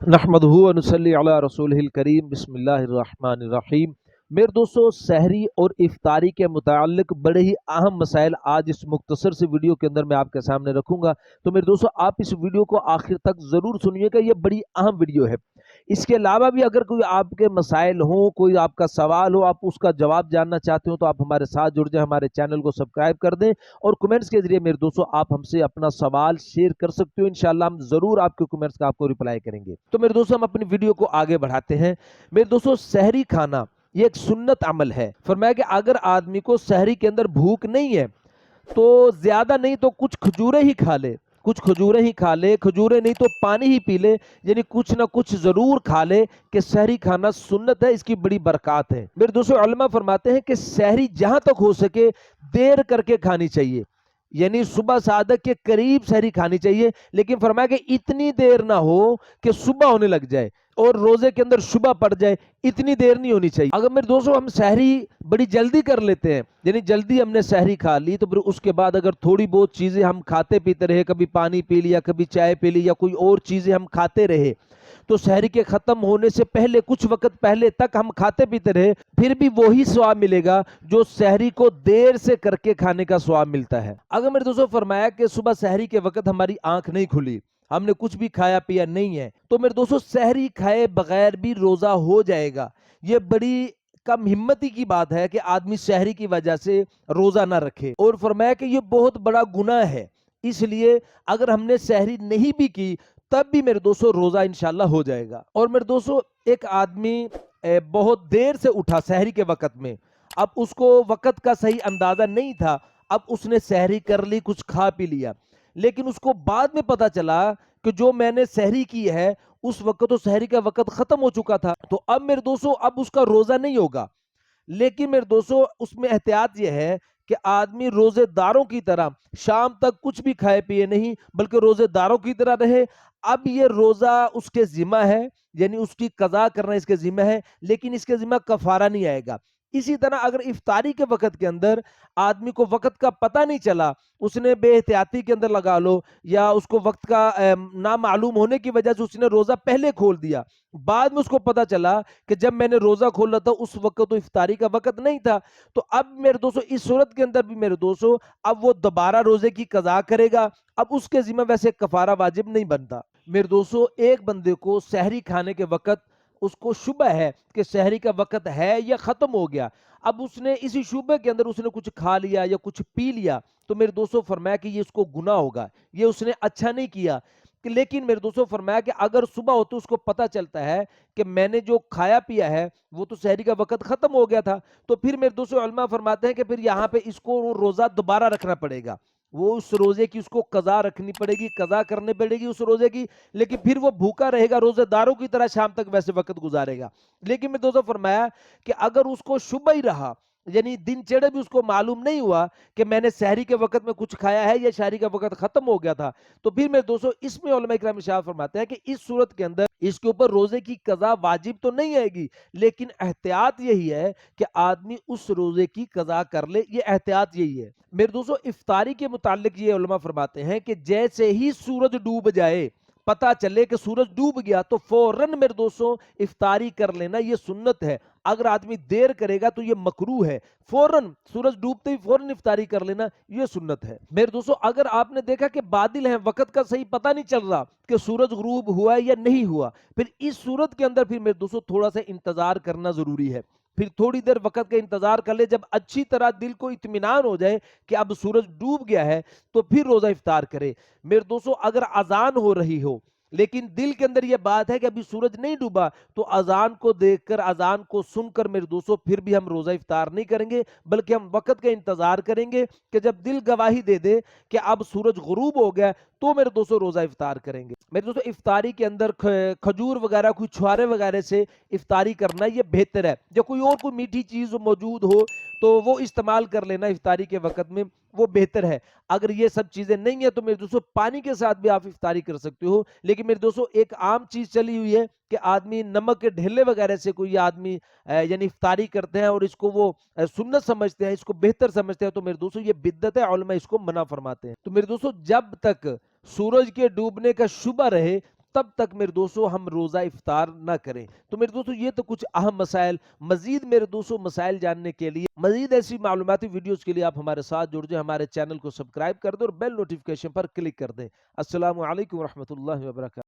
نحمدہ و نصلی علی رسولہ الکریم بسم اللہ الرحمن الرحیم۔ میرے دوستو، سحری اور افطاری کے متعلق بڑے ہی اہم مسائل آج اس مختصر سے ویڈیو کے اندر میں آپ کے سامنے رکھوں گا، تو میرے دوستو آپ اس ویڈیو کو آخر تک ضرور سنیے گا، یہ بڑی اہم ویڈیو ہے۔ اس کے علاوہ بھی اگر کوئی آپ کے مسائل ہوں، کوئی آپ کا سوال ہو، آپ اس کا جواب جاننا چاہتے ہو، تو آپ ہمارے ساتھ جڑ جائیں، ہمارے چینل کو سبسکرائب کر دیں اور کمنٹس کے ذریعے میرے دوستو آپ ہم سے اپنا سوال شیئر کر سکتے ہو۔ انشاءاللہ ہم ضرور آپ کے کمنٹس کا آپ کو رپلائی کریں گے۔ تو میرے دوستو ہم اپنی ویڈیو کو آگے بڑھاتے ہیں۔ میرے دوستو، سحری کھانا یہ ایک سنت عمل ہے۔ فرمایا کہ اگر آدمی کو سحری کے اندر بھوک نہیں ہے تو زیادہ نہیں تو کچھ کھجوریں ہی کھا لے، کچھ کھجوریں ہی کھا لے، کھجوریں نہیں تو پانی ہی پی لے، یعنی کچھ نہ کچھ ضرور کھا لے، کہ سحری کھانا سنت ہے، اس کی بڑی برکات ہے۔ میرے دوستو، علماء فرماتے ہیں کہ سحری جہاں تک ہو سکے دیر کر کے کھانی چاہیے، یعنی صبح صادق کے قریب سحری کھانی چاہیے، لیکن فرمایا کہ اتنی دیر نہ ہو کہ صبح ہونے لگ جائے اور روزے کے اندر صبح پڑ جائے، اتنی دیر نہیں ہونی چاہیے۔ اگر میرے دوستو ہم سحری بڑی جلدی کر لیتے ہیں، یعنی جلدی ہم نے سحری کھا لی، تو پھر اس کے بعد اگر تھوڑی بہت چیزیں ہم کھاتے پیتے رہے، کبھی پانی پی لیا، کبھی چائے پی لی، یا کوئی اور چیزیں ہم کھاتے رہے، تو سحری کے ختم ہونے سے پہلے کچھ وقت پہلے تک ہم کھاتے پیتے رہے، پھر بھی وہی ثواب ملے گا جو سحری کو دیر سے کر کے کھانے کا ثواب ملتا ہے۔ اگر میرے دوستو فرمایا کہ صبح سحری کے وقت ہماری آنکھ نہیں کھلی، ہم نے کچھ بھی کھایا پیا نہیں ہے، تو میرے دوستو سحری کھائے بغیر بھی روزہ ہو جائے گا۔ یہ بڑی کم ہمتی کی بات ہے کہ آدمی سحری کی وجہ سے روزہ نہ رکھے، اور فرمایا کہ یہ بہت بڑا گناہ ہے، اس لیے اگر ہم نے سحری نہیں بھی کی تب بھی میرے دوستو روزہ انشاءاللہ ہو جائے گا۔ اور میرے دوستو، ایک آدمی بہت دیر سے اٹھا سحری کے وقت میں، اب اس کو وقت کا صحیح اندازہ نہیں تھا، اب اس نے سحری کر لی، کچھ کھا پی لیا، لیکن اس کو بعد میں پتا چلا کہ جو میں نے سحری کی ہے اس وقت تو سحری کا وقت ختم ہو چکا تھا، تو اب میرے دوستو اب اس کا روزہ نہیں ہوگا۔ لیکن میرے دوستو اس میں احتیاط یہ ہے کہ آدمی روزے داروں کی طرح شام تک کچھ بھی کھائے پیے نہیں، بلکہ روزے داروں کی طرح رہے۔ اب یہ روزہ اس کے ذمہ ہے، یعنی اس کی قضا کرنا اس کے ذمہ ہے، لیکن اس کے ذمہ کفارہ نہیں آئے گا۔ اسی طرح اگر افطاری کے وقت کے اندر آدمی کو وقت کا پتہ نہیں چلا، اس نے بے احتیاطی کے اندر لگا لو، یا اس کو وقت کا نامعلوم ہونے کی وجہ سے اس نے روزہ پہلے کھول دیا، بعد میں اس کو پتا چلا کہ جب میں نے روزہ کھولا تھا اس وقت تو افطاری کا وقت نہیں تھا، تو اب میرے دوستو اس صورت کے اندر بھی میرے دوستو اب وہ دوبارہ روزے کی قضا کرے گا، اب اس کے ذمہ ویسے کفارہ واجب نہیں بنتا۔ میرے دوستو، ایک بندے کو سحری کھانے کے وقت اس کو شبہ ہے کہ سحری کا وقت ہے یا ختم ہو گیا، اب اس نے اسی شبہ کے اندر اس نے کچھ کھا لیا یا کچھ پی لیا، تو میرے دوستو فرمایا کہ یہ اس کو گناہ ہوگا، یہ اس نے اچھا نہیں کیا۔ لیکن میرے دوستو فرمایا کہ اگر صبح ہوتے اس کو پتا چلتا ہے کہ میں نے جو کھایا پیا ہے وہ تو سحری کا وقت ختم ہو گیا تھا، تو پھر میرے دوستو علماء فرماتے ہیں کہ پھر یہاں پہ اس کو روزہ دوبارہ رکھنا پڑے گا، وہ اس روزے کی اس کو قضا رکھنی پڑے گی، قضا کرنے پڑے گی اس روزے کی، لیکن پھر وہ بھوکا رہے گا، روزے داروں کی طرح شام تک ویسے وقت گزارے گا۔ لیکن میں دوستو فرمایا کہ اگر اس کو شبہ ہی رہا، یعنی دن چڑھے بھی اس کو معلوم نہیں ہوا کہ میں نے سحری کے وقت میں کچھ کھایا ہے یا سحری کا وقت ختم ہو گیا تھا، تو پھر میرے دوستو اس میں علماء کرام ارشاد فرماتے ہیں کہ اس صورت کے اندر اس کے اوپر روزے کی قضا واجب تو نہیں آئے گی، لیکن احتیاط یہی ہے کہ آدمی اس روزے کی قضا کر لے، یہ احتیاط یہی ہے۔ میرے دوستو افطاری کے متعلق یہ علماء فرماتے ہیں کہ جیسے ہی سورج ڈوب جائے، پتا چلے کہ سورج ڈوب گیا، تو فوراً میرے دوستو افطاری کر لینا، یہ سنت ہے۔ اگر آدمی دیر کرے گا تو یہ مکروہ ہے، فوراً سورج ڈوبتے ہی فوراً افطاری کر لینا یہ سنت ہے۔ میرے دوستو اگر آپ نے دیکھا کہ بادل ہیں، وقت کا صحیح پتہ نہیں چل رہا کہ سورج غروب ہوا ہے یا نہیں ہوا، پھر اس صورت کے اندر پھر میرے دوستو تھوڑا سا انتظار کرنا ضروری ہے، پھر تھوڑی دیر وقت کا انتظار کر لے، جب اچھی طرح دل کو اطمینان ہو جائے کہ اب سورج ڈوب گیا ہے تو پھر روزہ افطار کرے۔ میرے دوستو اگر اذان ہو رہی ہو لیکن دل کے اندر یہ بات ہے کہ ابھی سورج نہیں ڈوبا، تو اذان کو دیکھ کر، اذان کو سن کر میرے دوستو پھر بھی ہم روزہ افطار نہیں کریں گے، بلکہ ہم وقت کا انتظار کریں گے کہ جب دل گواہی دے دے کہ اب سورج غروب ہو گیا تو میرے دوستو روزہ افطار کریں گے۔ میرے دوستو افطاری کے اندر کھجور وغیرہ، کوئی چھوارے وغیرہ سے افطاری کرنا یہ بہتر ہے، جب کوئی اور کوئی میٹھی چیز موجود ہو تو وہ استعمال کر لینا افطاری کے وقت میں، وہ بہتر ہے۔ اگر یہ سب چیزیں نہیں ہیں تو میرے دوستو پانی کے ساتھ بھی آپ افطاری کر سکتے ہو، لیکن میرے دوستو ایک عام چیز چلی ہوئی ہے کہ آدمی نمک کے ڈھیلے وغیرہ سے کوئی آدمی یعنی افطاری کرتے ہیں اور اس کو وہ سنت سمجھتے ہیں، اس کو بہتر سمجھتے ہیں، تو میرے دوستو یہ بدعت ہے، علماء اس کو منع فرماتے ہیں۔ تو میرے دوستو جب تک سورج کے ڈوبنے کا شبہ رہے تب تک میرے دوستوں ہم روزہ افطار نہ کریں۔ تو میرے دوستوں یہ تو کچھ اہم مسائل، مزید میرے دوستوں مسائل جاننے کے لیے، مزید ایسی معلوماتی ویڈیوز کے لیے آپ ہمارے ساتھ جڑ جائیں، ہمارے چینل کو سبسکرائب کر دیں اور بیل نوٹیفکیشن پر کلک کر دیں۔ السلام علیکم ورحمۃ اللہ وبرکاتہ۔